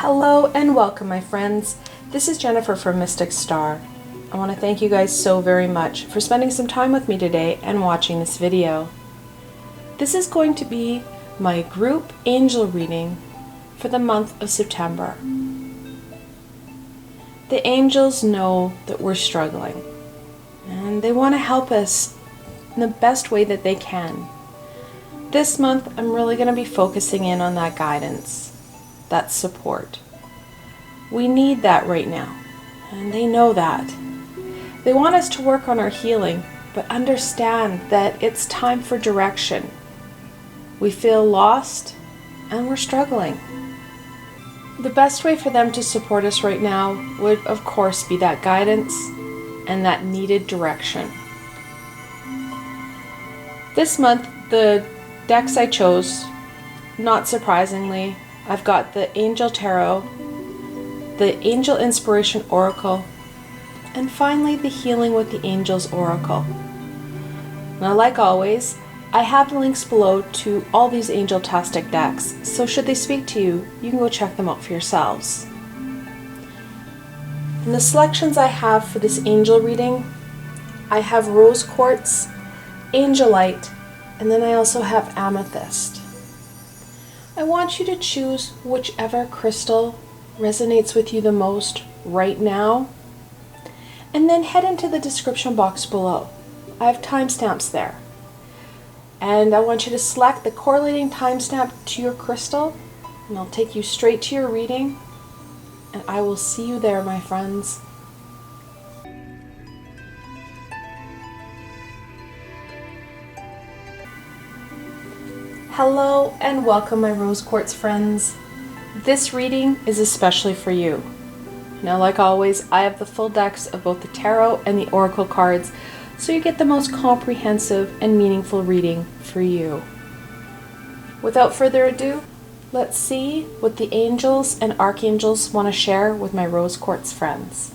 Hello and welcome, my friends. This is Jennifer from Mystic Star. I want to thank you guys so very much for spending some time with me today and watching this video. This is going to be my group angel reading for the month of September. The angels know that we're struggling and they want to help us in the best way that they can. This month I'm really going to be focusing in on that guidance. That support. We need that right now, and they know that. They want us to work on our healing, but understand that it's time for direction. We feel lost, and we're struggling. The best way for them to support us right now would, of course, be that guidance and that needed direction. This month, the decks I chose, not surprisingly, I've got the Angel Tarot, the Angel Inspiration Oracle, and finally the Healing with the Angels Oracle. Now, like always, I have links below to all these Angel-tastic decks, so should they speak to you, you can go check them out for yourselves. In the selections I have for this angel reading, I have Rose Quartz, Angelite, and then I also have Amethyst. I want you to choose whichever crystal resonates with you the most right now, and then head into the description box below. I have timestamps there. And I want you to select the correlating timestamp to your crystal, and I'll take you straight to your reading, and I will see you there, my friends. Hello and welcome, my rose quartz friends. This reading is especially for you. Now, like always, I have the full decks of both the tarot and the oracle cards, so you get the most comprehensive and meaningful reading for you. Without further ado, let's see what the angels and archangels want to share with my rose quartz friends.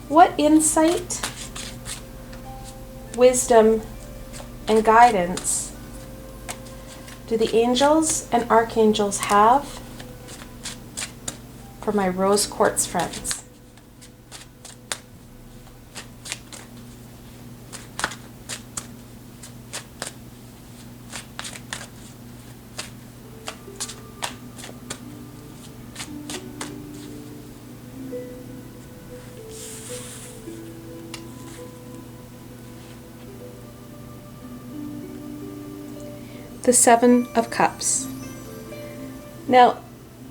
What insight, wisdom, and guidance do the angels and archangels have for my rose quartz friends? The Seven of Cups. Now,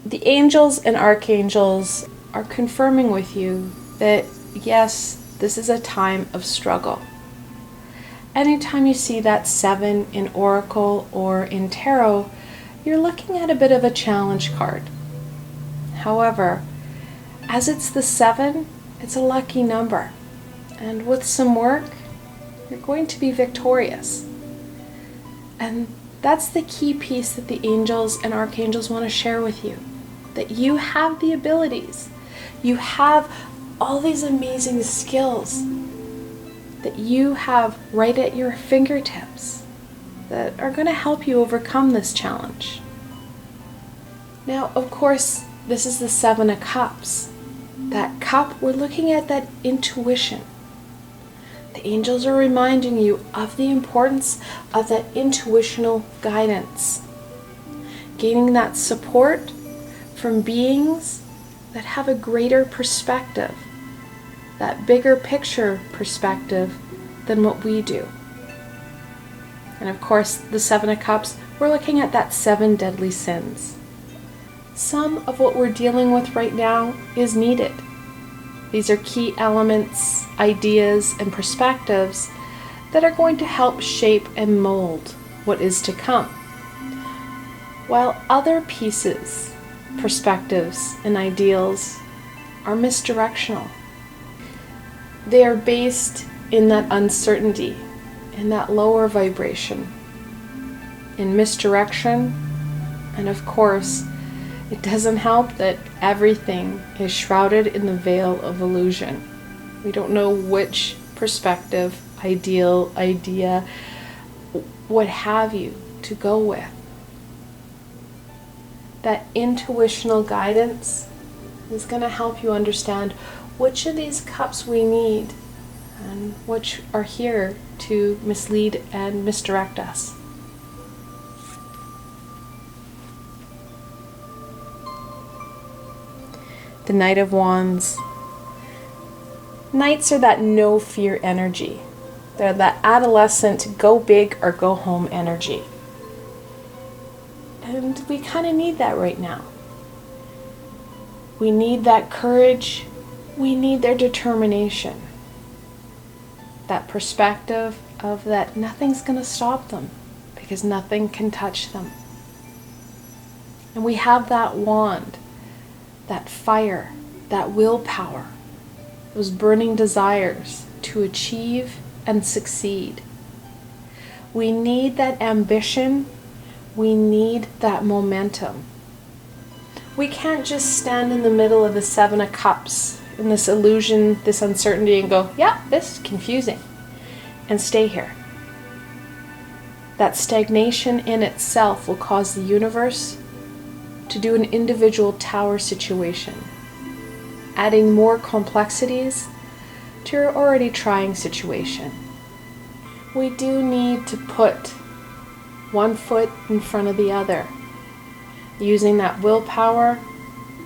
the angels and archangels are confirming with you that yes, this is a time of struggle. Anytime you see that 7 in oracle or in tarot, you're looking at a bit of a challenge card. However, as it's the 7, it's a lucky number, and with some work, you're going to be victorious. And that's the key piece that the angels and archangels want to share with you. That you have the abilities. You have all these amazing skills that you have right at your fingertips that are going to help you overcome this challenge. Now, of course, this is the 7 of Cups. That cup, we're looking at that intuition. The angels are reminding you of the importance of that intuitional guidance. Gaining that support from beings that have a greater perspective, that bigger picture perspective than what we do. And of course, the 7 of Cups, we're looking at that 7 deadly sins. Some of what we're dealing with right now is needed. These are key elements, ideas, and perspectives that are going to help shape and mold what is to come. While other pieces, perspectives, and ideals are misdirectional. They are based in that uncertainty, in that lower vibration, in misdirection, and of course, it doesn't help that everything is shrouded in the veil of illusion. We don't know which perspective, ideal, idea, what have you, to go with. That intuitional guidance is going to help you understand which of these cups we need and which are here to mislead and misdirect us. The Knight of Wands. Knights are that no fear energy. They're that adolescent go big or go home energy. And we kind of need that right now. We need that courage. We need their determination. That perspective of that nothing's going to stop them because nothing can touch them. And we have that wand, that fire, that willpower, those burning desires to achieve and succeed. We need that ambition. We need that momentum. We can't just stand in the middle of the Seven of Cups in this illusion, this uncertainty, and go, yeah, this is confusing, and stay here. That stagnation in itself will cause the universe to do an individual tower situation, adding more complexities to your already trying situation. We do need to put one foot in front of the other, using that willpower,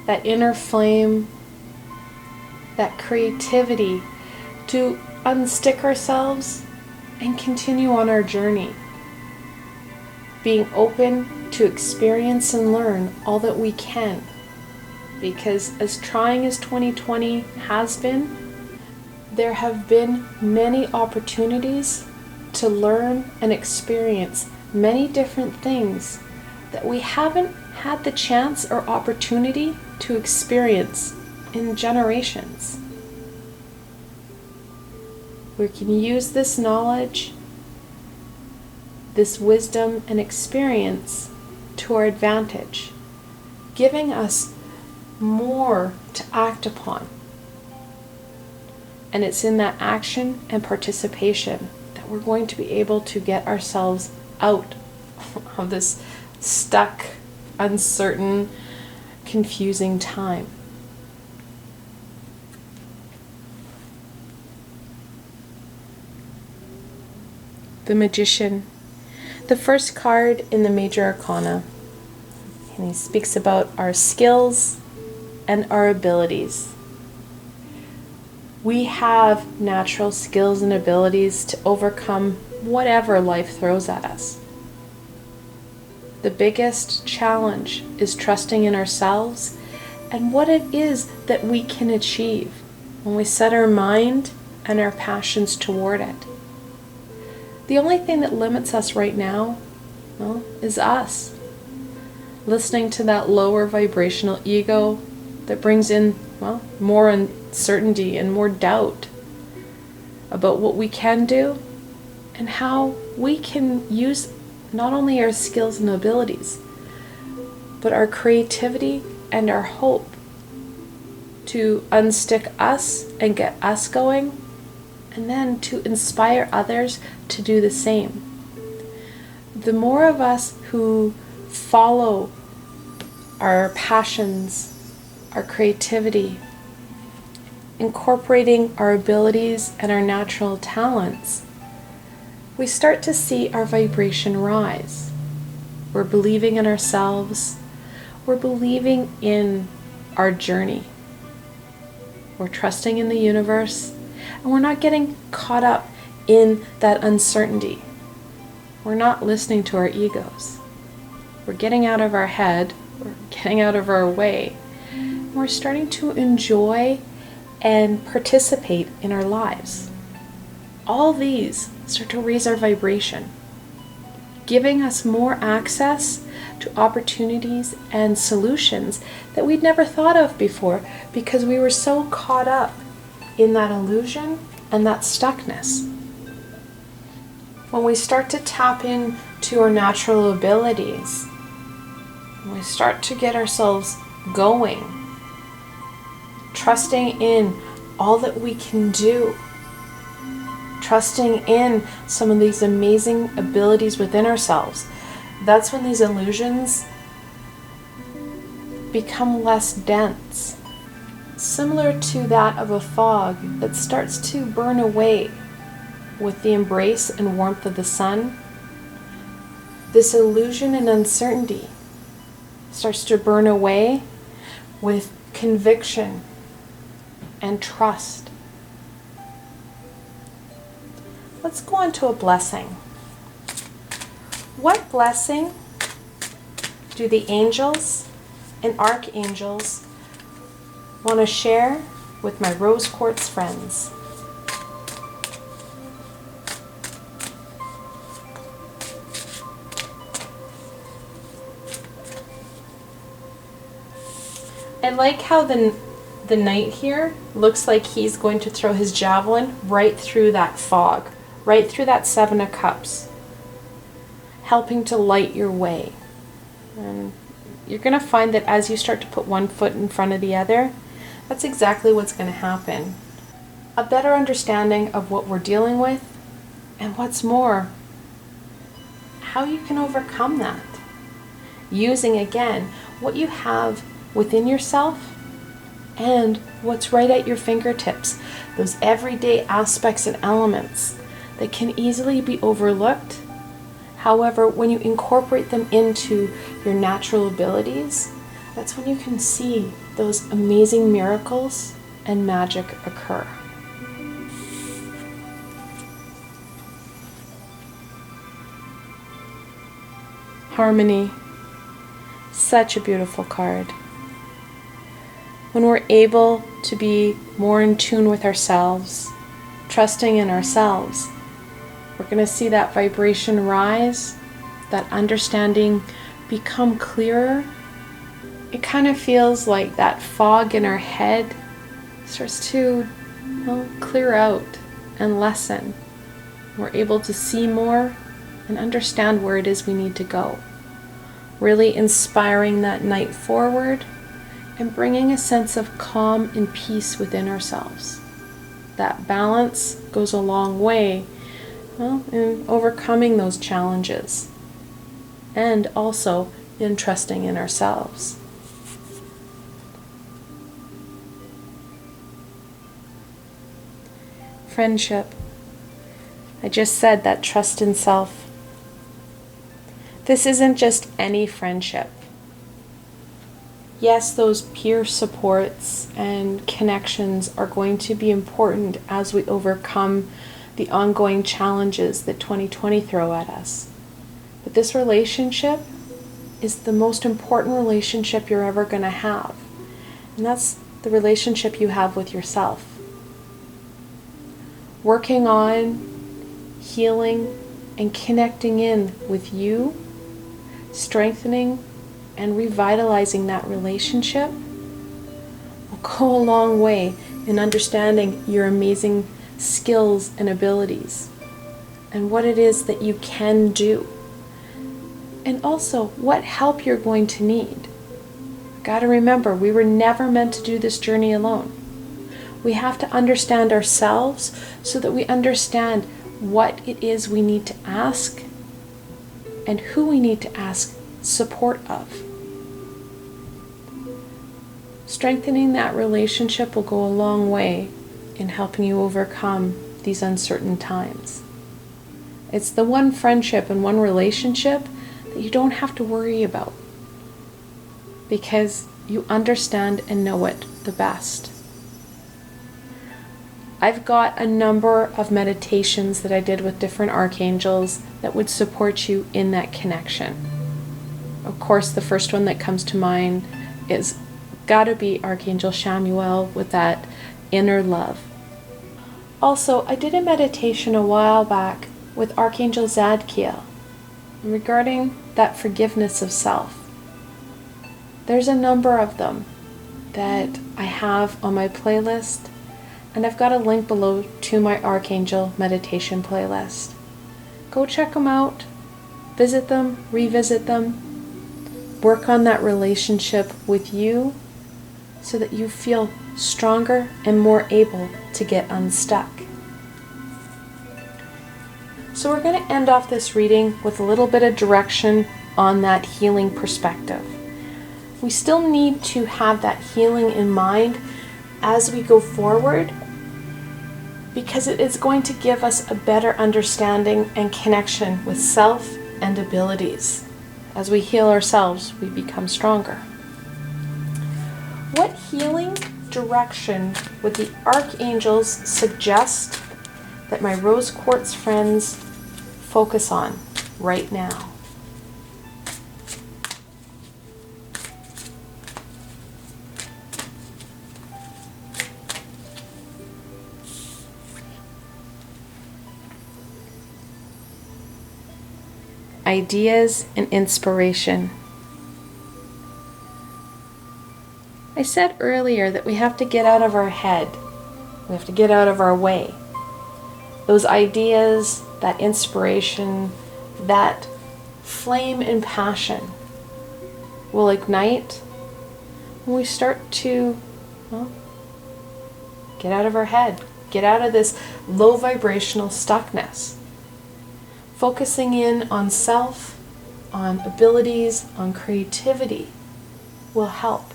that inner flame, that creativity to unstick ourselves and continue on our journey. Being open to experience and learn all that we can. Because as trying as 2020 has been, there have been many opportunities to learn and experience many different things that we haven't had the chance or opportunity to experience in generations. We can use this knowledge, this wisdom and experience to our advantage, giving us more to act upon. And it's in that action and participation that we're going to be able to get ourselves out of this stuck, uncertain, confusing time. The Magician, the first card in the Major Arcana, and he speaks about our skills and our abilities. We have natural skills and abilities to overcome whatever life throws at us. The biggest challenge is trusting in ourselves and what it is that we can achieve when we set our mind and our passions toward it. The only thing that limits us right now, well, is us. Listening to that lower vibrational ego that brings in, well, more uncertainty and more doubt about what we can do and how we can use not only our skills and abilities, but our creativity and our hope to unstick us and get us going, and then to inspire others to do the same. The more of us who follow our passions, our creativity, incorporating our abilities and our natural talents, we start to see our vibration rise. We're believing in ourselves. We're believing in our journey. We're trusting in the universe, and we're not getting caught up in that uncertainty. We're not listening to our egos. We're getting out of our head. We're getting out of our way. And we're starting to enjoy and participate in our lives. All these start to raise our vibration, giving us more access to opportunities and solutions that we'd never thought of before because we were so caught up in that illusion and that stuckness. When we start to tap into our natural abilities, when we start to get ourselves going, trusting in all that we can do, trusting in some of these amazing abilities within ourselves, that's when these illusions become less dense, similar to that of a fog that starts to burn away with the embrace and warmth of the sun. This illusion and uncertainty starts to burn away with conviction and trust. Let's go on to a blessing. What blessing do the angels and archangels want to share with my rose quartz friends? I like how the knight here looks like he's going to throw his javelin right through that fog, right through that Seven of Cups, helping to light your way. And you're going to find that as you start to put one foot in front of the other, that's exactly what's going to happen. A better understanding of what we're dealing with, and what's more, how you can overcome that. Using, again, what you have within yourself and what's right at your fingertips, those everyday aspects and elements that can easily be overlooked. However, when you incorporate them into your natural abilities, that's when you can see those amazing miracles and magic occur. Harmony. Such a beautiful card. When we're able to be more in tune with ourselves, trusting in ourselves, we're going to see that vibration rise, that understanding become clearer. It kind of feels like that fog in our head starts to clear out and lessen. We're able to see more and understand where it is we need to go. Really inspiring that night forward and bringing a sense of calm and peace within ourselves. That balance goes a long way in overcoming those challenges and also in trusting in ourselves. Friendship. I just said that trust in self. This isn't just any friendship. Yes, those peer supports and connections are going to be important as we overcome the ongoing challenges that 2020 throw at us. But this relationship is the most important relationship you're ever going to have. And that's the relationship you have with yourself. Working on healing and connecting in with you, strengthening and revitalizing that relationship will go a long way in understanding your amazing skills and abilities and what it is that you can do, and also what help you're going to need. Got to remember, we were never meant to do this journey alone. We have to understand ourselves so that we understand what it is we need to ask and who we need to ask support of. Strengthening that relationship will go a long way in helping you overcome these uncertain times. It's the one friendship and one relationship that you don't have to worry about because you understand and know it the best. I've got a number of meditations that I did with different archangels that would support you in that connection. Of course, the first one that comes to mind is gotta be Archangel Chamuel with that inner love. Also, I did a meditation a while back with Archangel Zadkiel regarding that forgiveness of self. There's a number of them that I have on my playlist, and I've got a link below to my Archangel meditation playlist. Go check them out, visit them, revisit them, work on that relationship with you so that you feel stronger and more able to get unstuck. So we're going to end off this reading with a little bit of direction on that healing perspective. We still need to have that healing in mind as we go forward, because it is going to give us a better understanding and connection with self and abilities. As we heal ourselves, we become stronger. What healing direction would the archangels suggest that my rose quartz friends focus on right now? Ideas and inspiration. I said earlier that we have to get out of our head. We have to get out of our way. Those ideas, that inspiration, that flame and passion will ignite when we start to, get out of our head. Get out of this low vibrational stuckness. Focusing in on self, on abilities, on creativity will help.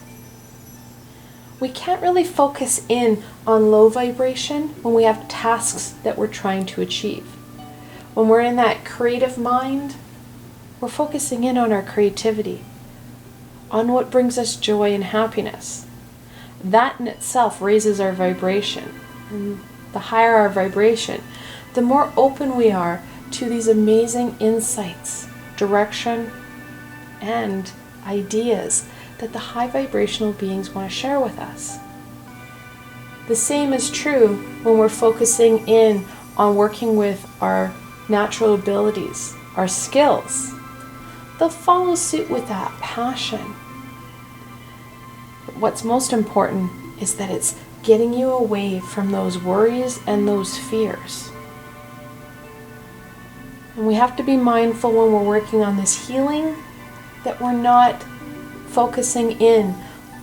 We can't really focus in on low vibration when we have tasks that we're trying to achieve. When we're in that creative mind, we're focusing in on our creativity, on what brings us joy and happiness. That in itself raises our vibration. And the higher our vibration, the more open we are to these amazing insights, direction, and ideas that the high vibrational beings want to share with us. The same is true when we're focusing in on working with our natural abilities, our skills. They'll follow suit with that passion. But what's most important is that it's getting you away from those worries and those fears. And we have to be mindful when we're working on this healing that we're not focusing in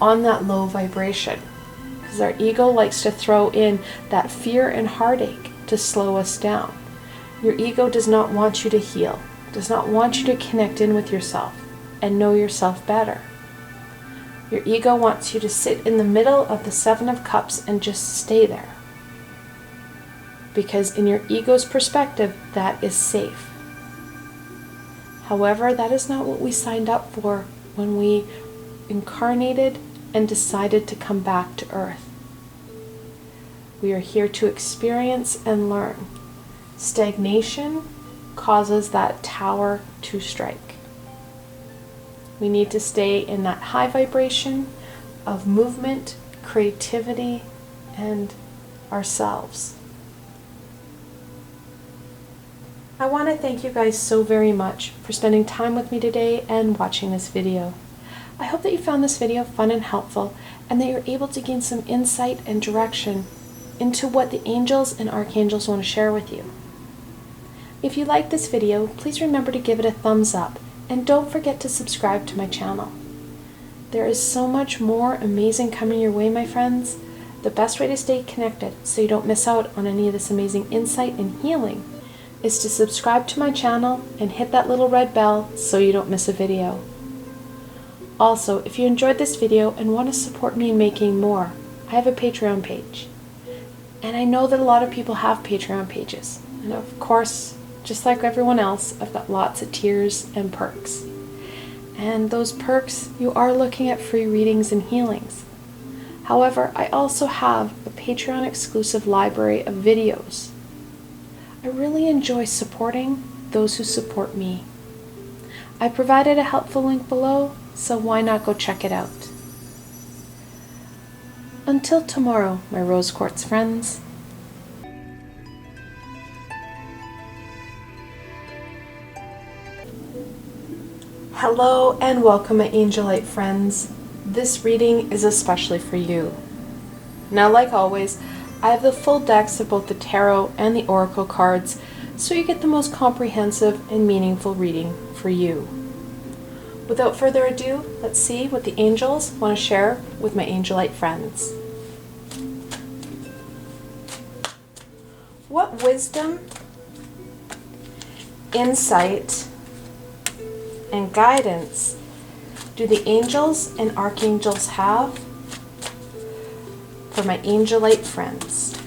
on that low vibration, because our ego likes to throw in that fear and heartache to slow us down. Your ego does not want you to heal, does not want you to connect in with yourself and know yourself better. Your ego wants you to sit in the middle of the Seven of Cups and just stay there. Because in your ego's perspective, that is safe. However, that is not what we signed up for when we incarnated and decided to come back to Earth. We are here to experience and learn. Stagnation causes that tower to strike. We need to stay in that high vibration of movement, creativity, and ourselves. I want to thank you guys so very much for spending time with me today and watching this video. I hope that you found this video fun and helpful, and that you're able to gain some insight and direction into what the angels and archangels want to share with you. If you like this video, please remember to give it a thumbs up, and don't forget to subscribe to my channel. There is so much more amazing coming your way, my friends. The best way to stay connected so you don't miss out on any of this amazing insight and healing is to subscribe to my channel and hit that little red bell so you don't miss a video. Also, if you enjoyed this video and want to support me in making more, I have a Patreon page. And I know that a lot of people have Patreon pages. And of course, just like everyone else, I've got lots of tiers and perks. And those perks, you are looking at free readings and healings. However, I also have a Patreon exclusive library of videos. I really enjoy supporting those who support me. I provided a helpful link below, so why not go check it out? Until tomorrow, my rose quartz friends. Hello and welcome, my Angelite friends. This reading is especially for you. Now, like always, I have the full decks of both the tarot and the oracle cards, so you get the most comprehensive and meaningful reading for you. Without further ado, let's see what the angels want to share with my Angelite friends. What wisdom, insight, and guidance do the angels and archangels have for my Angelite friends?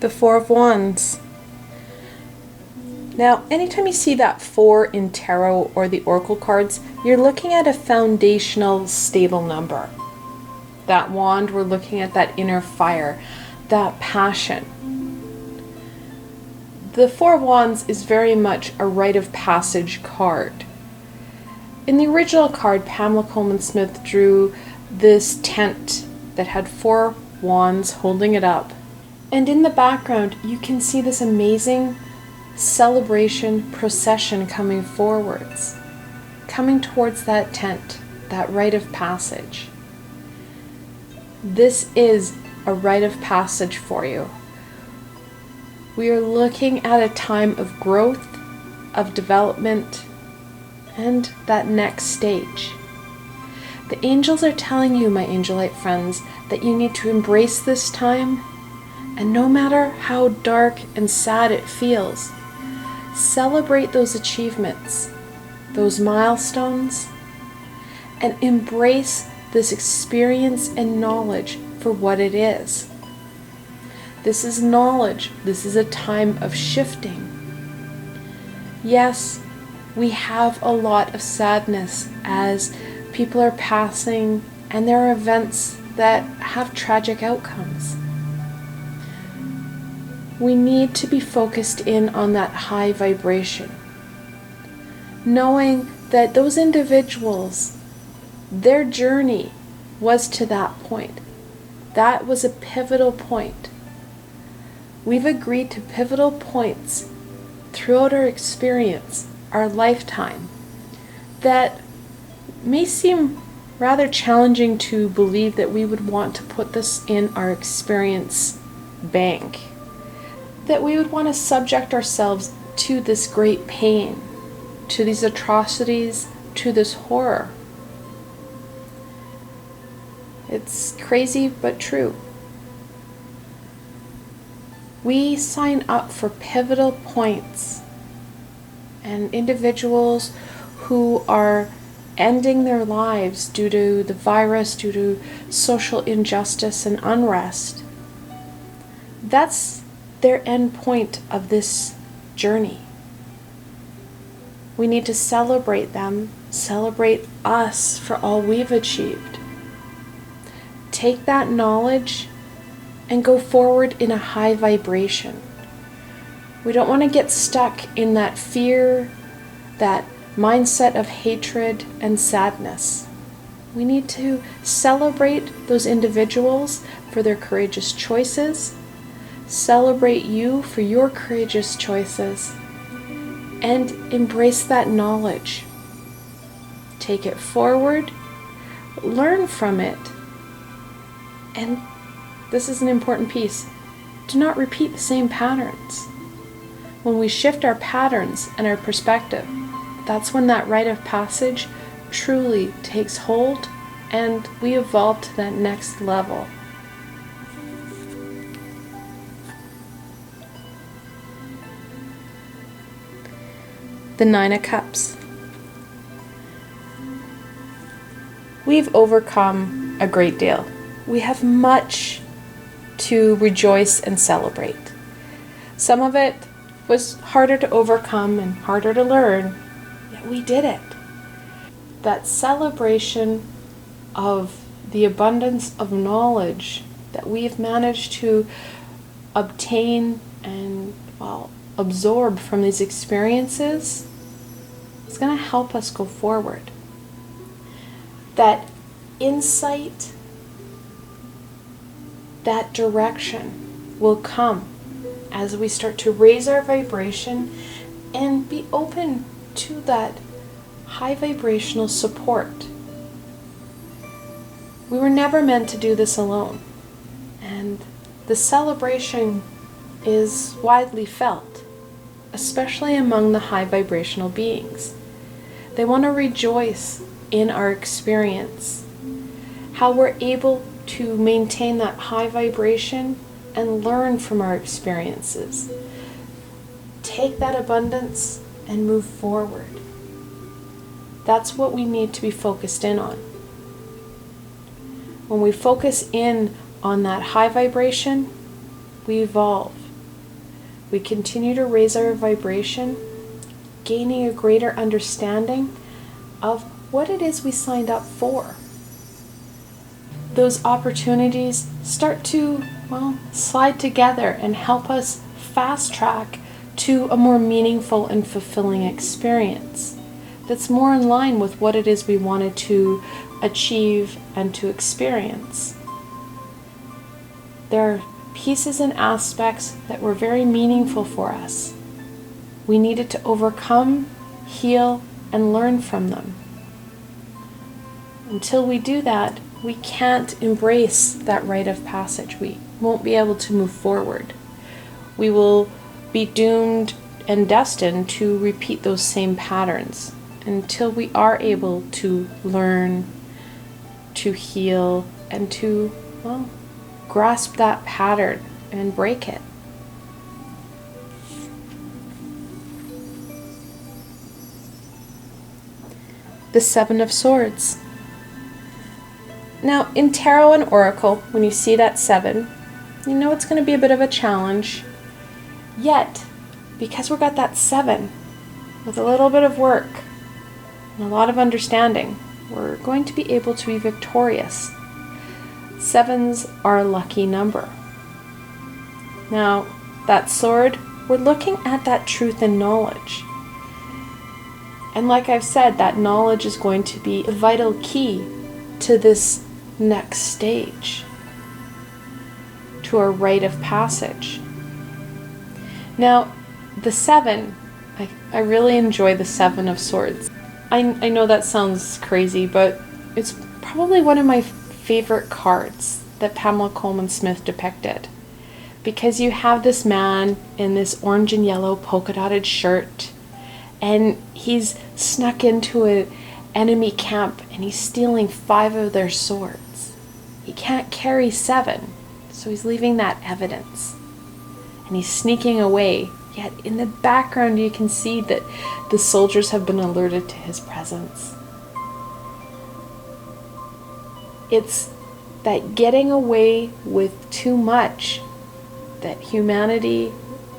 The Four of Wands. Now, anytime you see that 4 in tarot or the oracle cards, you're looking at a foundational, stable number. That wand, we're looking at that inner fire, that passion. The Four of Wands is very much a rite of passage card. In the original card, Pamela Coleman Smith drew this tent that had 4 wands holding it up. And in the background, you can see this amazing celebration procession coming forwards, coming towards that tent, that rite of passage. This is a rite of passage for you. We are looking at a time of growth, of development, and that next stage. The angels are telling you, my Angelite friends, that you need to embrace this time. And no matter how dark and sad it feels, celebrate those achievements, those milestones, and embrace this experience and knowledge for what it is. This is knowledge. This is a time of shifting. Yes, we have a lot of sadness as people are passing, and there are events that have tragic outcomes. We need to be focused in on that high vibration, knowing that those individuals, their journey was to that point. That was a pivotal point. We've agreed to pivotal points throughout our experience, our lifetime, that may seem rather challenging to believe that we would want to put this in our experience bank. That we would want to subject ourselves to this great pain, to these atrocities, to this horror. It's crazy but true. We sign up for pivotal points, and individuals who are ending their lives due to the virus, due to social injustice and unrest. That's their end point of this journey. We need to celebrate them, celebrate us for all we've achieved. Take that knowledge and go forward in a high vibration. We don't want to get stuck in that fear, that mindset of hatred and sadness. We need to celebrate those individuals for their courageous choices, celebrate you for your courageous choices, and embrace that knowledge. Take it forward, learn from it, and this is an important piece. Do not repeat the same patterns. When we shift our patterns and our perspective, that's when that rite of passage truly takes hold and we evolve to that next level. The Nine of Cups. We've overcome a great deal. We have much to rejoice and celebrate. Some of it was harder to overcome and harder to learn, yet we did it. That celebration of the abundance of knowledge that we've managed to obtain and, absorb from these experiences is going to help us go forward. That insight, that direction will come as we start to raise our vibration and be open to that high vibrational support. We were never meant to do this alone. And the celebration is widely felt, especially among the high vibrational beings. They want to rejoice in our experience, how we're able to maintain that high vibration and learn from our experiences. Take that abundance and move forward. That's what we need to be focused in on. When we focus in on that high vibration, we evolve. We continue to raise our vibration, gaining a greater understanding of what it is we signed up for. Those opportunities start to, slide together and help us fast track to a more meaningful and fulfilling experience that's more in line with what it is we wanted to achieve and to experience. There are pieces and aspects that were very meaningful for us. We needed to overcome, heal, and learn from them. Until we do that, we can't embrace that rite of passage. We won't be able to move forward. We will be doomed and destined to repeat those same patterns until we are able to learn, to heal, and to, grasp that pattern and break it. The Seven of Swords. Now, in Tarot and Oracle, when you see that 7, you know it's going to be a bit of a challenge. Yet, because we've got that 7, with a little bit of work and a lot of understanding, we're going to be able to be victorious. 7s are a lucky number. Now, that sword, we're looking at that truth and knowledge. And like I've said, that knowledge is going to be a vital key to this next stage, to our rite of passage. Now, the 7, I really enjoy the 7 of Swords. I know that sounds crazy, but it's probably one of my favorite cards that Pamela Coleman Smith depicted. Because you have this man in this orange and yellow polka dotted shirt, and he's snuck into an enemy camp and he's stealing 5 of their swords. He can't carry 7, so he's leaving that evidence. And he's sneaking away, yet in the background you can see that the soldiers have been alerted to his presence. It's that getting away with too much that humanity,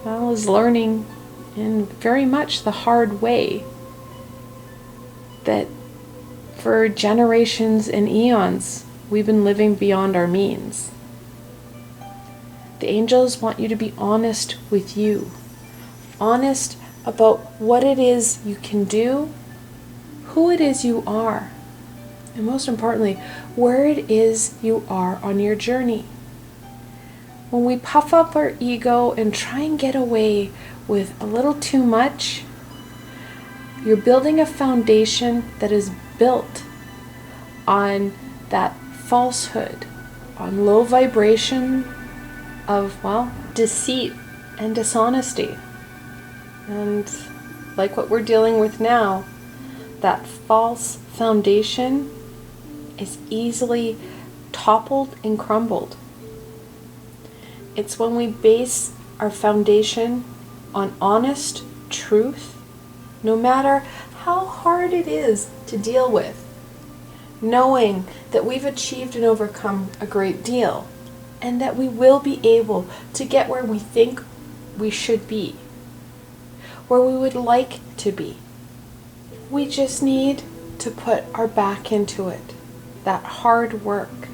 is learning in very much the hard way. That for generations and eons, we've been living beyond our means. The angels want you to be honest with you. Honest about what it is you can do, who it is you are, and most importantly, where it is you are on your journey. When we puff up our ego and try and get away with a little too much, you're building a foundation that is built on that falsehood, on low vibration of, deceit and dishonesty. And like what we're dealing with now, that false foundation is easily toppled and crumbled. It's when we base our foundation on honest truth, no matter how hard it is to deal with, knowing that we've achieved and overcome a great deal, and that we will be able to get where we think we should be, where we would like to be. We just need to put our back into it, that hard work.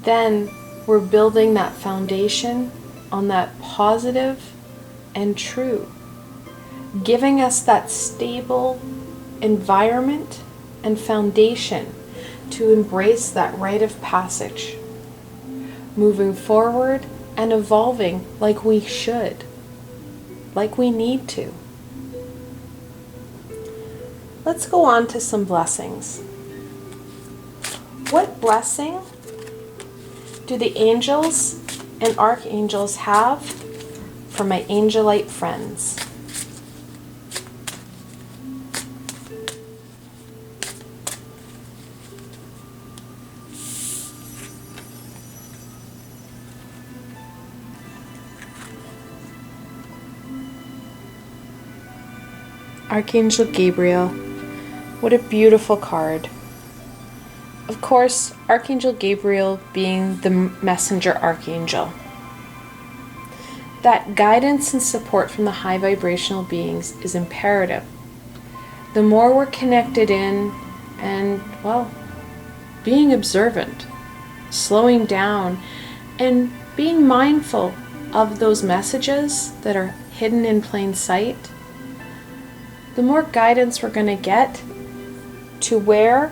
Then we're building that foundation on that positive and true, giving us that stable environment and foundation to embrace that rite of passage, moving forward and evolving like we should, like we need to. Let's go on to some blessings. What blessing do the angels and archangels have for my Angelite friends. Archangel Gabriel. What a beautiful card. Of course, Archangel Gabriel being the messenger archangel. That guidance and support from the high vibrational beings is imperative. The more we're connected in and, well, being observant, slowing down, and being mindful of those messages that are hidden in plain sight, the more guidance we're going to get to where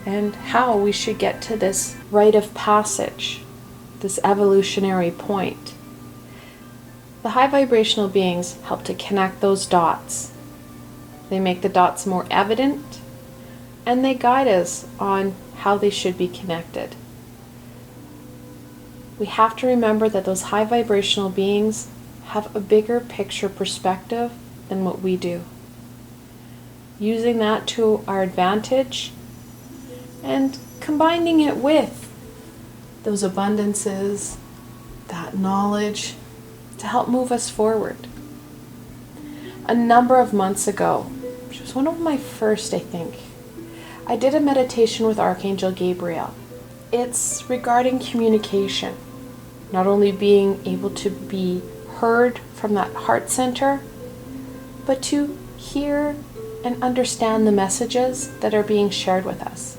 and how we should get to this rite of passage, this evolutionary point. The high vibrational beings help to connect those dots. They make the dots more evident, and they guide us on how they should be connected. We have to remember that those high vibrational beings have a bigger picture perspective than what we do. Using that to our advantage and combining it with those abundances, that knowledge to help move us forward. A number of months ago, which was one of my first, I think, I did a meditation with Archangel Gabriel. It's regarding communication, not only being able to be heard from that heart center, but to hear and understand the messages that are being shared with us,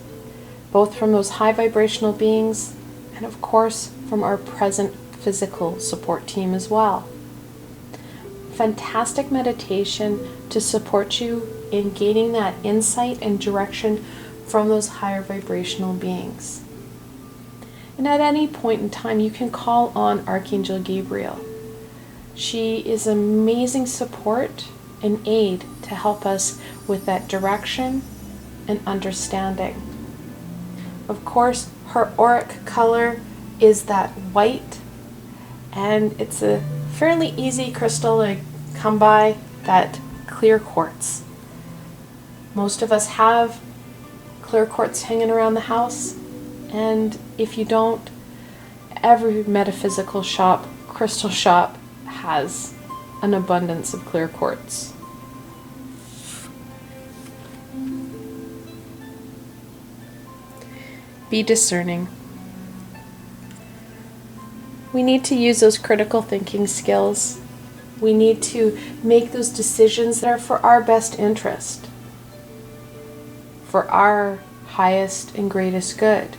both from those high vibrational beings and of course from our present physical support team as well. Fantastic meditation to support you in gaining that insight and direction from those higher vibrational beings. And at any point in time, you can call on Archangel Gabriel. She is amazing support and aid to help us with that direction and understanding. Of course, her auric color is that white, and it's a fairly easy crystal to come by, that clear quartz. Most of us have clear quartz hanging around the house, and if you don't, every metaphysical shop, crystal shop, has an abundance of clear quartz. Be discerning. We need to use those critical thinking skills. We need to make those decisions that are for our best interest, for our highest and greatest good.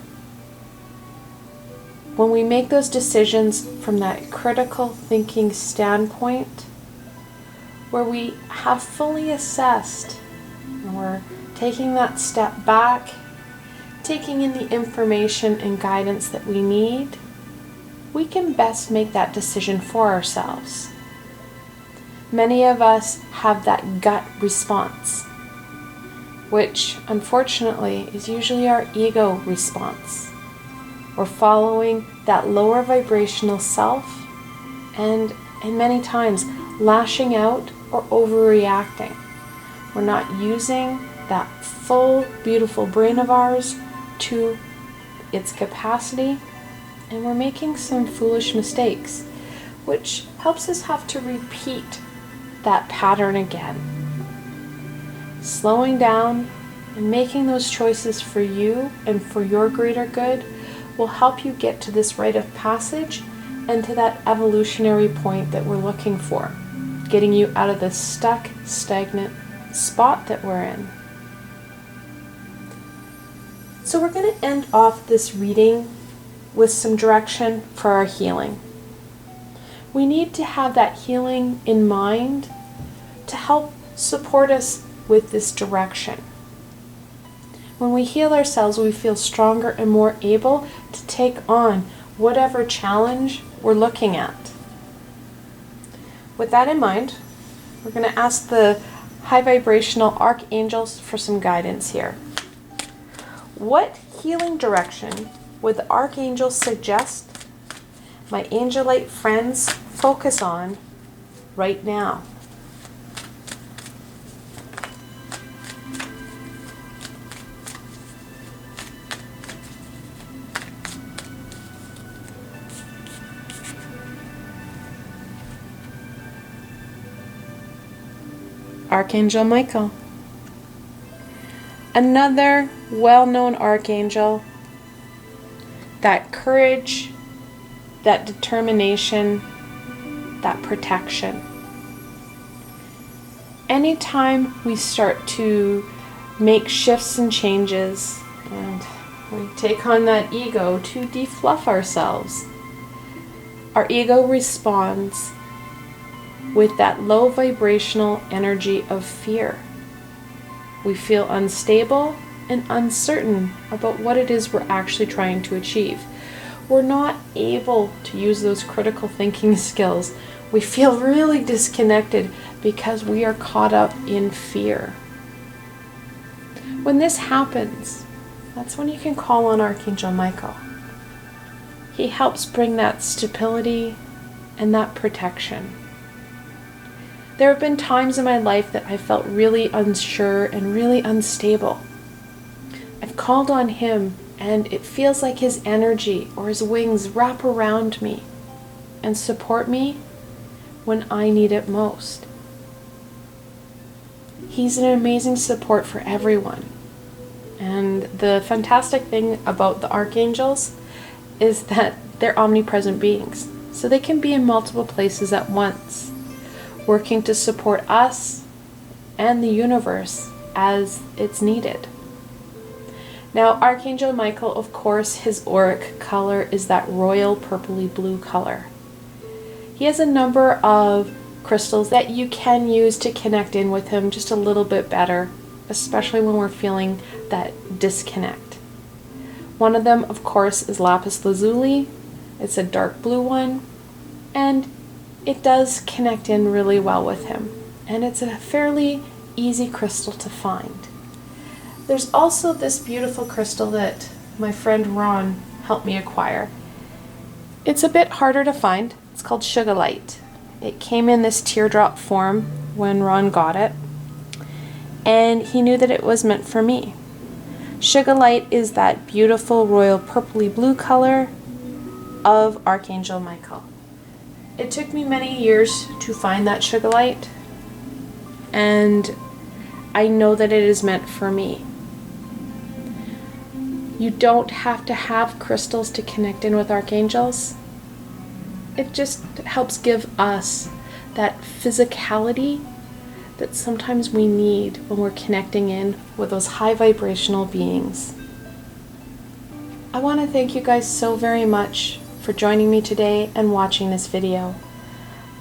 When we make those decisions from that critical thinking standpoint, where we have fully assessed and we're taking that step back, taking in the information and guidance that we need, we can best make that decision for ourselves. Many of us have that gut response, which unfortunately is usually our ego response. We're following that lower vibrational self and many times lashing out or overreacting. We're not using that full, beautiful brain of ours to its capacity, and we're making some foolish mistakes, which helps us have to repeat that pattern again. Slowing down and making those choices for you and for your greater good will help you get to this rite of passage and to that evolutionary point that we're looking for, getting you out of this stuck, stagnant spot that we're in. So we're going to end off this reading with some direction for our healing. We need to have that healing in mind to help support us with this direction. When we heal ourselves, we feel stronger and more able to take on whatever challenge we're looking at. With that in mind, we're going to ask the high vibrational archangels for some guidance here. What healing direction would the archangels suggest my Angelite friends focus on right now. Archangel Michael. Another well-known archangel. That courage, that determination, that protection. Anytime we start to make shifts and changes and we take on that ego to defluff ourselves, our ego responds with that low vibrational energy of fear. We feel unstable and uncertain about what it is we're actually trying to achieve. We're not able to use those critical thinking skills. We feel really disconnected because we are caught up in fear. When this happens, that's when you can call on Archangel Michael. He helps bring that stability and that protection. There have been times in my life that I felt really unsure and really unstable. I've called on him and it feels like his energy or his wings wrap around me and support me when I need it most. He's an amazing support for everyone. And the fantastic thing about the archangels is that they're omnipresent beings. So they can be in multiple places at once, working to support us and the universe as it's needed. Now, Archangel Michael, of course, his auric color is that royal purpley blue color. He has a number of crystals that you can use to connect in with him just a little bit better, especially when we're feeling that disconnect. One of them, of course, is lapis lazuli. It's a dark blue one, and it does connect in really well with him, and it's a fairly easy crystal to find. There's also this beautiful crystal that my friend Ron helped me acquire. It's a bit harder to find. It's called Sugarlight. It came in this teardrop form when Ron got it, and he knew that it was meant for me. Sugarlight is that beautiful royal purpley blue color of Archangel Michael. It took me many years to find that Sugarlight, and I know that it is meant for me. You don't have to have crystals to connect in with archangels. It just helps give us that physicality that sometimes we need when we're connecting in with those high vibrational beings. I want to thank you guys so very much for joining me today and watching this video.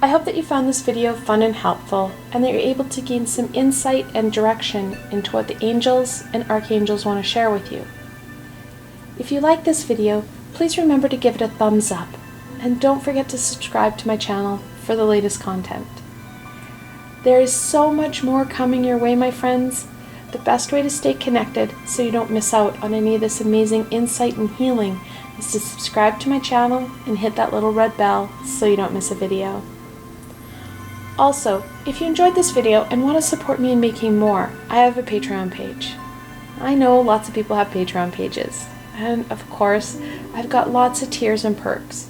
I hope that you found this video fun and helpful, and that you're able to gain some insight and direction into what the angels and archangels want to share with you. If you like this video, please remember to give it a thumbs up, and don't forget to subscribe to my channel for the latest content. There is so much more coming your way, my friends. The best way to stay connected so you don't miss out on any of this amazing insight and healing is to subscribe to my channel and hit that little red bell so you don't miss a video. Also, if you enjoyed this video and want to support me in making more, I have a Patreon page. I know lots of people have Patreon pages, and of course, I've got lots of tiers and perks.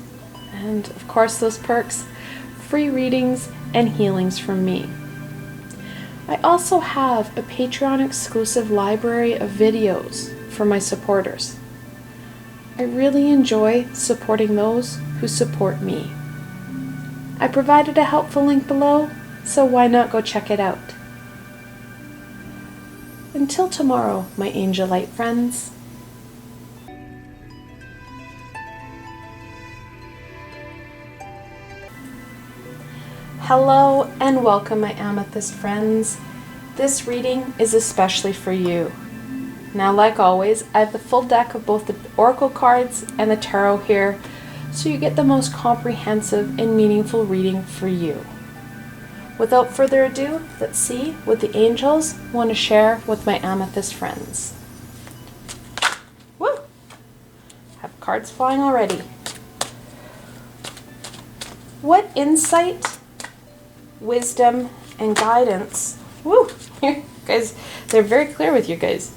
And of course, those perks, free readings and healings from me. I also have a Patreon exclusive library of videos for my supporters. I really enjoy supporting those who support me. I provided a helpful link below, so why not go check it out? Until tomorrow, my Angelite friends. Hello and welcome, my Amethyst friends. This reading is especially for you. Now, like always, I have the full deck of both the oracle cards and the tarot here, so you get the most comprehensive and meaningful reading for you. Without further ado, let's see what the angels want to share with my Amethyst friends. Woo! Have cards flying already. What insight, wisdom, and guidance, woo, guys, they're very clear with you guys,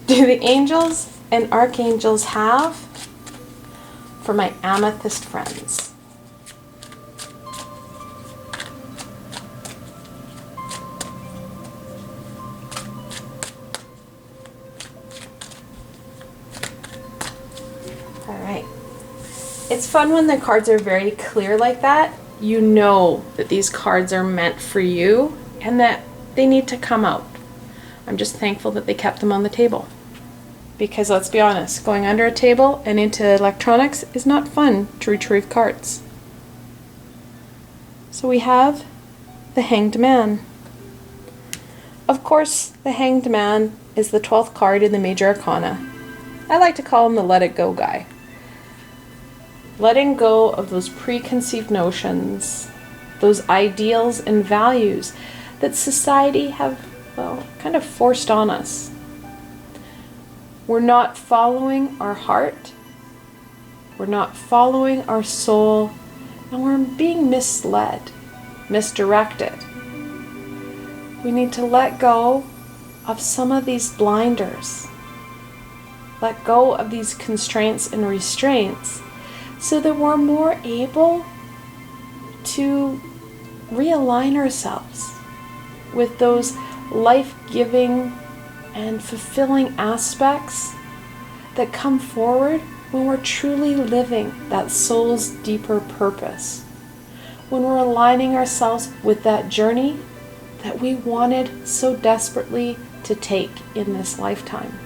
do the angels and archangels have for my amethyst friends? All right. It's fun when the cards are very clear like that. You know that these cards are meant for you and that they need to come out. I'm just thankful that they kept them on the table. Because let's be honest, going under a table and into electronics is not fun to retrieve cards. So we have the Hanged Man. Of course, the Hanged Man is the 12th card in the Major Arcana. I like to call him the Let It Go guy. Letting go of those preconceived notions, those ideals and values that society have, well, kind of forced on us. We're not following our heart, we're not following our soul, and we're being misled, misdirected. We need to let go of some of these blinders, let go of these constraints and restraints, so that we're more able to realign ourselves with those life-giving and fulfilling aspects that come forward when we're truly living that soul's deeper purpose. When we're aligning ourselves with that journey that we wanted so desperately to take in this lifetime.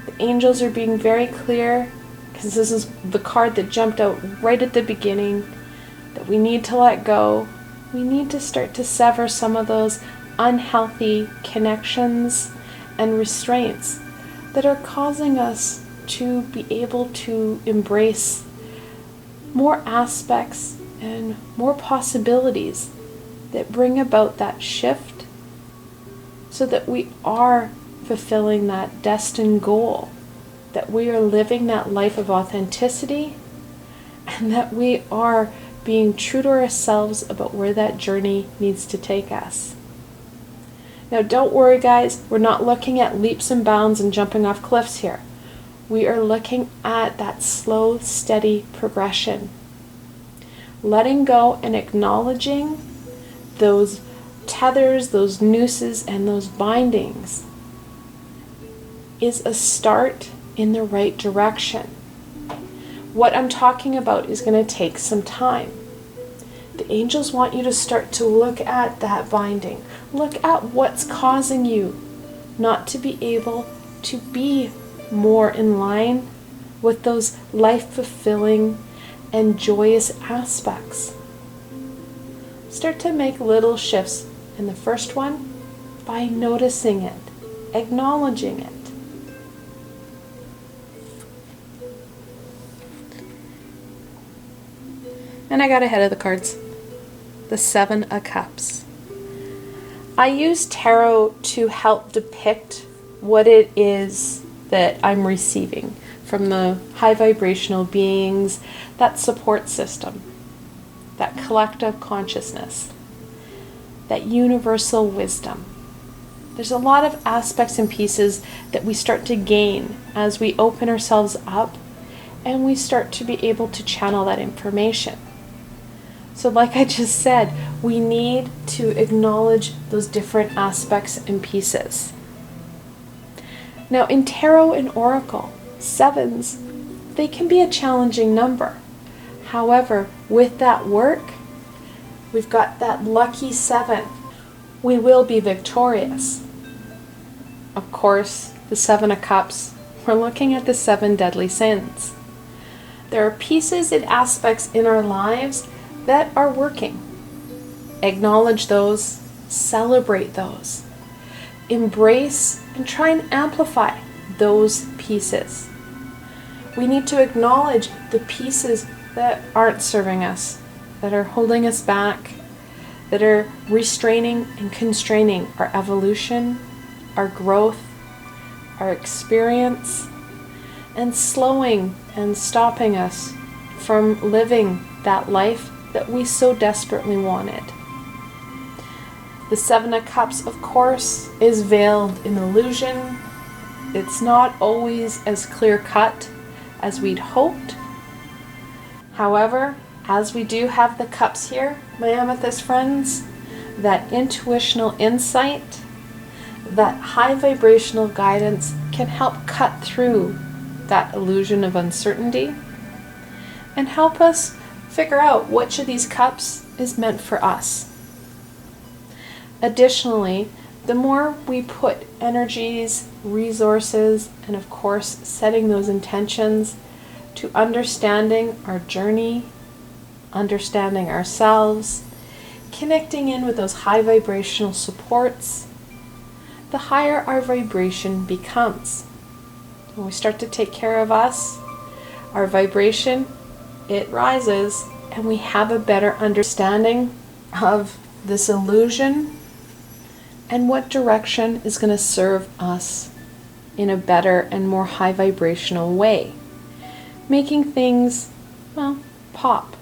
The angels are being very clear, because this is the card that jumped out right at the beginning, that we need to let go. We need to start to sever some of those unhealthy connections and restraints that are causing us to be able to embrace more aspects and more possibilities that bring about that shift so that we are fulfilling that destined goal, that we are living that life of authenticity, and that we are being true to ourselves about where that journey needs to take us. Now, don't worry, guys, we're not looking at leaps and bounds and jumping off cliffs here. We are looking at that slow, steady progression. Letting go and acknowledging those tethers, those nooses, and those bindings is a start in the right direction. What I'm talking about is going to take some time. The angels want you to start to look at that binding. Look at what's causing you not to be able to be more in line with those life-fulfilling and joyous aspects. Start to make little shifts. And the first one, by noticing it, acknowledging it. And I got ahead of the cards. The 7 of Cups. I use tarot to help depict what it is that I'm receiving from the high vibrational beings, that support system, that collective consciousness, that universal wisdom. There's a lot of aspects and pieces that we start to gain as we open ourselves up and we start to be able to channel that information. So like I just said, we need to acknowledge those different aspects and pieces. Now in tarot and oracle, 7s, they can be a challenging number. However, with that work, we've got that lucky 7. We will be victorious. Of course, the 7 of Cups, we're looking at the 7 deadly sins. There are pieces and aspects in our lives that are working. Acknowledge those, celebrate those, embrace and try and amplify those pieces. We need to acknowledge the pieces that aren't serving us, that are holding us back, that are restraining and constraining our evolution, our growth, our experience, and slowing and stopping us from living that life that we so desperately wanted. The Seven of Cups, of course, is veiled in illusion. It's not always as clear-cut as we'd hoped. However, as we do have the cups here, my amethyst friends, that intuitional insight, that high vibrational guidance can help cut through that illusion of uncertainty and help us figure out which of these cups is meant for us. Additionally, the more we put energies, resources, and of course setting those intentions to understanding our journey, understanding ourselves, connecting in with those high vibrational supports, the higher our vibration becomes. When we start to take care of us, our vibration, it rises, and we have a better understanding of this illusion and what direction is going to serve us in a better and more high vibrational way, making things, well, pop.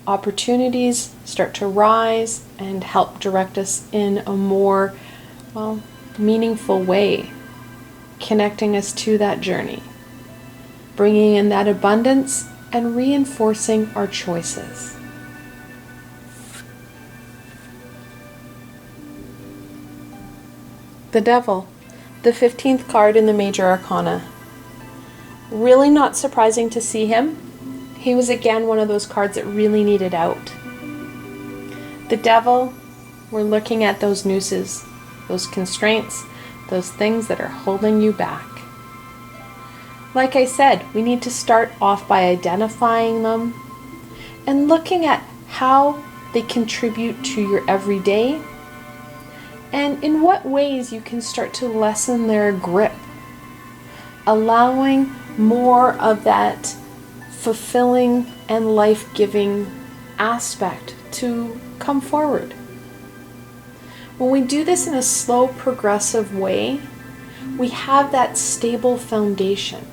Opportunities start to rise and help direct us in a more, well, meaningful way, connecting us to that journey, bringing in that abundance and reinforcing our choices. The Devil, the 15th card in the Major Arcana. Really not surprising to see him. He was again one of those cards that really needed out. The Devil, we're looking at those nooses, those constraints, those things that are holding you back. Like I said, we need to start off by identifying them and looking at how they contribute to your everyday and in what ways you can start to lessen their grip, allowing more of that fulfilling and life-giving aspect to come forward. When we do this in a slow, progressive way, we have that stable foundation.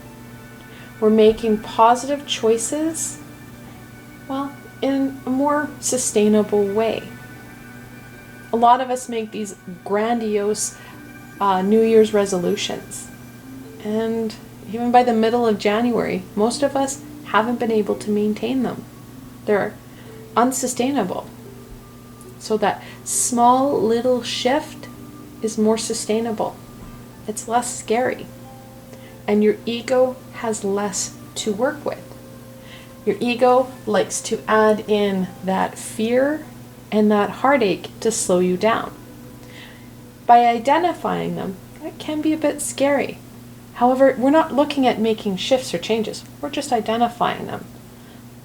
We're making positive choices, well, in a more sustainable way. A lot of us make these grandiose New Year's resolutions. And even by the middle of January, most of us haven't been able to maintain them. They're unsustainable. So that small little shift is more sustainable. It's less scary. And your ego has less to work with. Your ego likes to add in that fear and that heartache to slow you down. By identifying them, it can be a bit scary. However, we're not looking at making shifts or changes. We're just identifying them.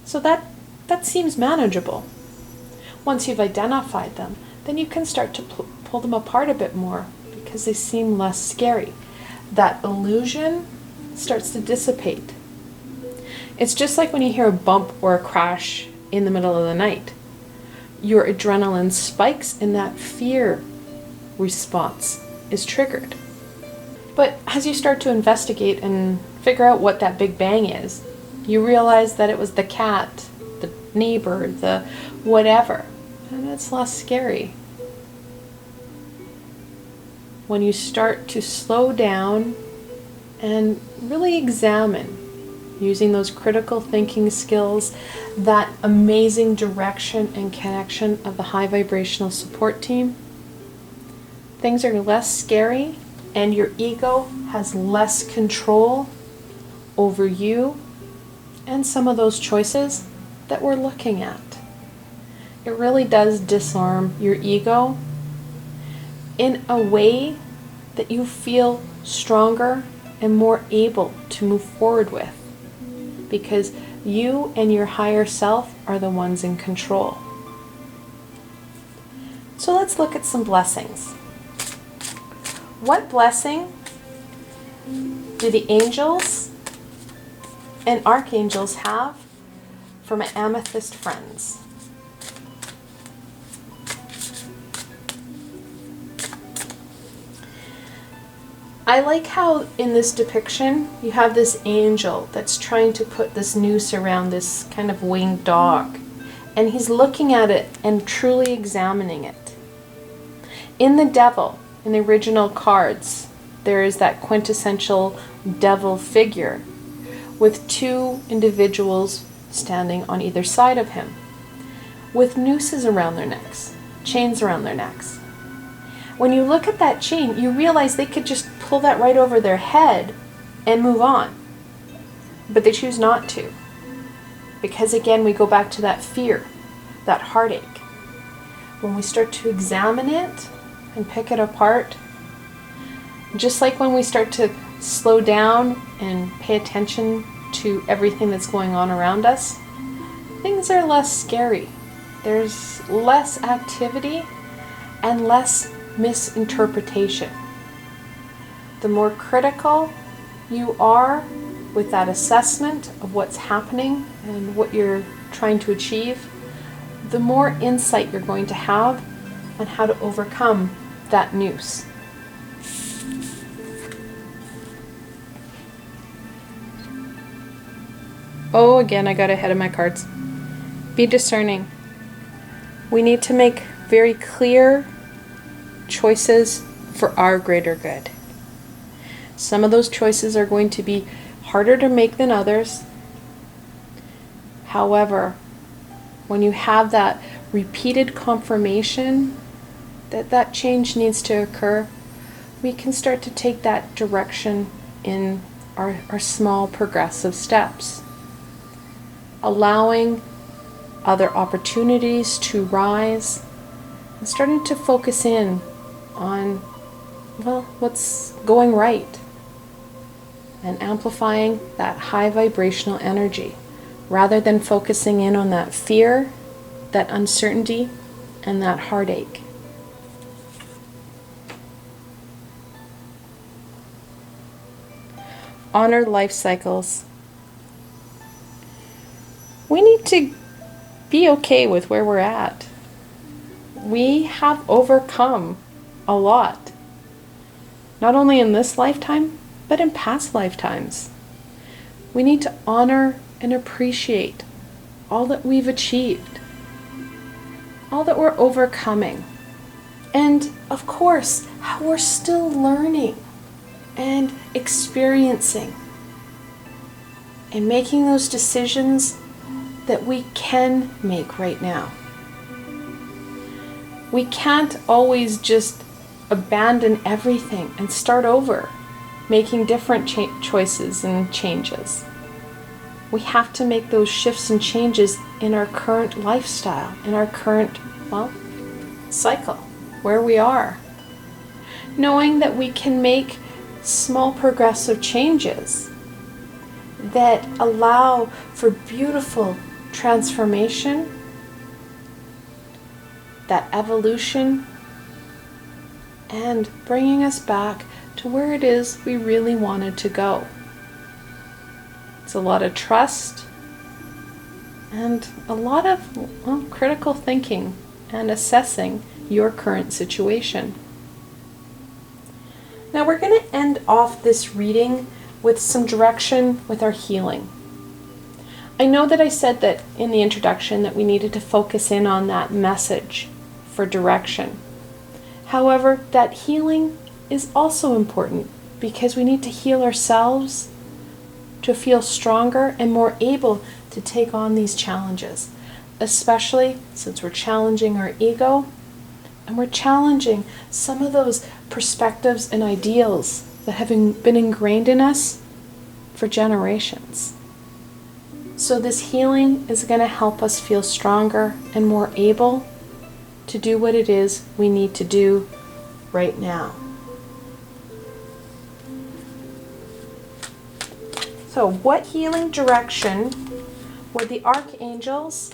So that seems manageable. Once you've identified them, then you can start to pull them apart a bit more because they seem less scary. That illusion starts to dissipate. It's just like when you hear a bump or a crash in the middle of the night. Your adrenaline spikes and that fear response is triggered. But as you start to investigate and figure out what that big bang is, you realize that it was the cat, the neighbor, the whatever, and it's less scary. When you start to slow down and really examine, using those critical thinking skills, that amazing direction and connection of the high vibrational support team, things are less scary and your ego has less control over you and some of those choices that we're looking at. It really does disarm your ego in a way that you feel stronger and more able to move forward with, because you and your higher self are the ones in control. So let's look at some blessings. What blessing do the angels and archangels have for my amethyst friends? I like how in this depiction you have this angel that's trying to put this noose around this kind of winged dog, and he's looking at it and truly examining it. In the devil, in the original cards, there is that quintessential devil figure with two individuals standing on either side of him with nooses around their necks, chains around their necks. When you look at that chain, you realize they could just pull that right over their head and move on. But they choose not to. Because again, we go back to that fear, that heartache. When we start to examine it and pick it apart, just like when we start to slow down and pay attention to everything that's going on around us, things are less scary. There's less activity and less misinterpretation. The more critical you are with that assessment of what's happening and what you're trying to achieve, the more insight you're going to have on how to overcome that noose. Oh, again, I got ahead of my cards. Be discerning. We need to make very clear choices for our greater good. Some of those choices are going to be harder to make than others. However, when you have that repeated confirmation that that change needs to occur, we can start to take that direction in our small progressive steps. Allowing other opportunities to rise and starting to focus in on, well, what's going right, and amplifying that high vibrational energy rather than focusing in on that fear, that uncertainty, and that heartache. Honor life cycles. We need to be okay with where we're at. We have overcome a lot, not only in this lifetime, but in past lifetimes. We need to honor and appreciate all that we've achieved, all that we're overcoming, and of course, how we're still learning and experiencing and making those decisions that we can make right now. We can't always just abandon everything and start over, making different choices and changes. We have to make those shifts and changes in our current lifestyle, in our current, cycle, where we are. Knowing that we can make small progressive changes that allow for beautiful transformation, that evolution, and bringing us back to where it is we really wanted to go. It's a lot of trust and a lot of critical thinking and assessing your current situation. Now we're going to end off this reading with some direction with our healing. I know that I said that in the introduction that we needed to focus in on that message for direction. However, that healing is also important because we need to heal ourselves to feel stronger and more able to take on these challenges, especially since we're challenging our ego and we're challenging some of those perspectives and ideals that have been ingrained in us for generations. So this healing is going to help us feel stronger and more able to do what it is we need to do right now. So what healing direction would the archangels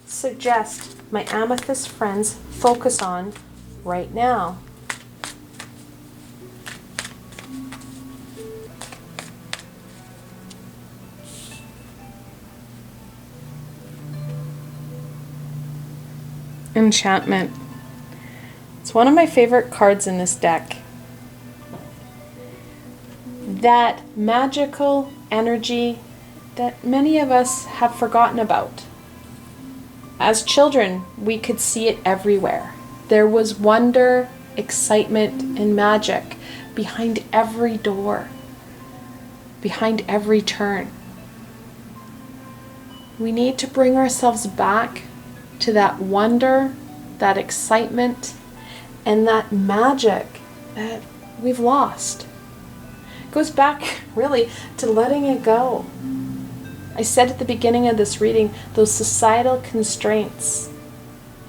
suggest my amethyst friends focus on right now? Enchantment. It's one of my favorite cards in this deck. that magical energy that many of us have forgotten about. As children, we could see it everywhere. There was wonder, excitement, and magic behind every door, behind every turn. We need to bring ourselves back to that wonder, that excitement, and that magic that we've lost. It goes back really to letting it go. I said at the beginning of this reading, those societal constraints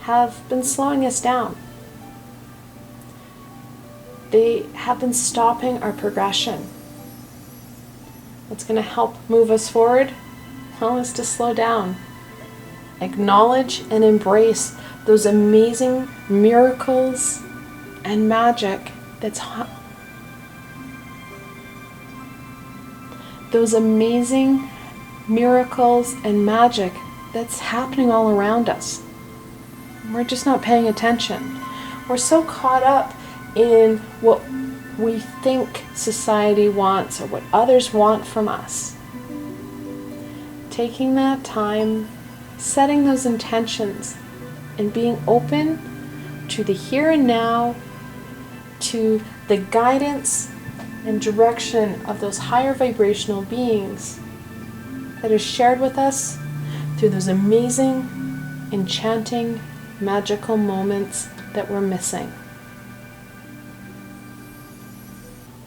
have been slowing us down. They have been stopping our progression. What's going to help move us forward? Well, is to slow down. Acknowledge and embrace those amazing miracles and magic those amazing miracles and magic that's happening all around us. We're just not paying attention. We're so caught up in what we think society wants or what others want from us. Taking that time, setting those intentions, and being open to the here and now, to the guidance and direction of those higher vibrational beings that is shared with us through those amazing, enchanting, magical moments that we're missing.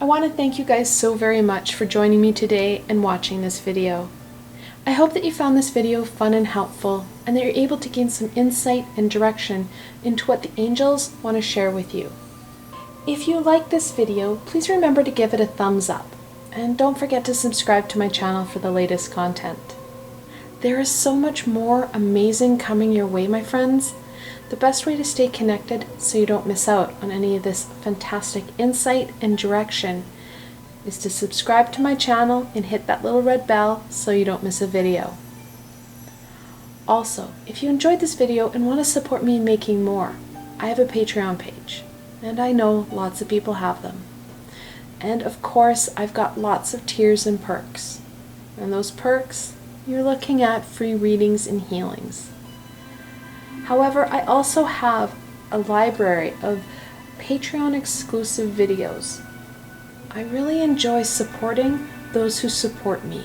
I want to thank you guys so very much for joining me today and watching this video. I hope that you found this video fun and helpful, and that you're able to gain some insight and direction into what the angels want to share with you. If you like this video, please remember to give it a thumbs up, and don't forget to subscribe to my channel for the latest content. There is so much more amazing coming your way, my friends. The best way to stay connected so you don't miss out on any of this fantastic insight and direction is to subscribe to my channel and hit that little red bell so you don't miss a video. Also, if you enjoyed this video and want to support me in making more, I have a Patreon page, and I know lots of people have them. And of course, I've got lots of tiers and perks. And those perks, you're looking at free readings and healings. However, I also have a library of Patreon exclusive videos. I really enjoy supporting those who support me.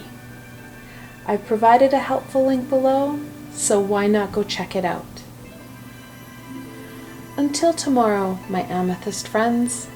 I've provided a helpful link below, so why not go check it out. Until tomorrow, my Amethyst friends,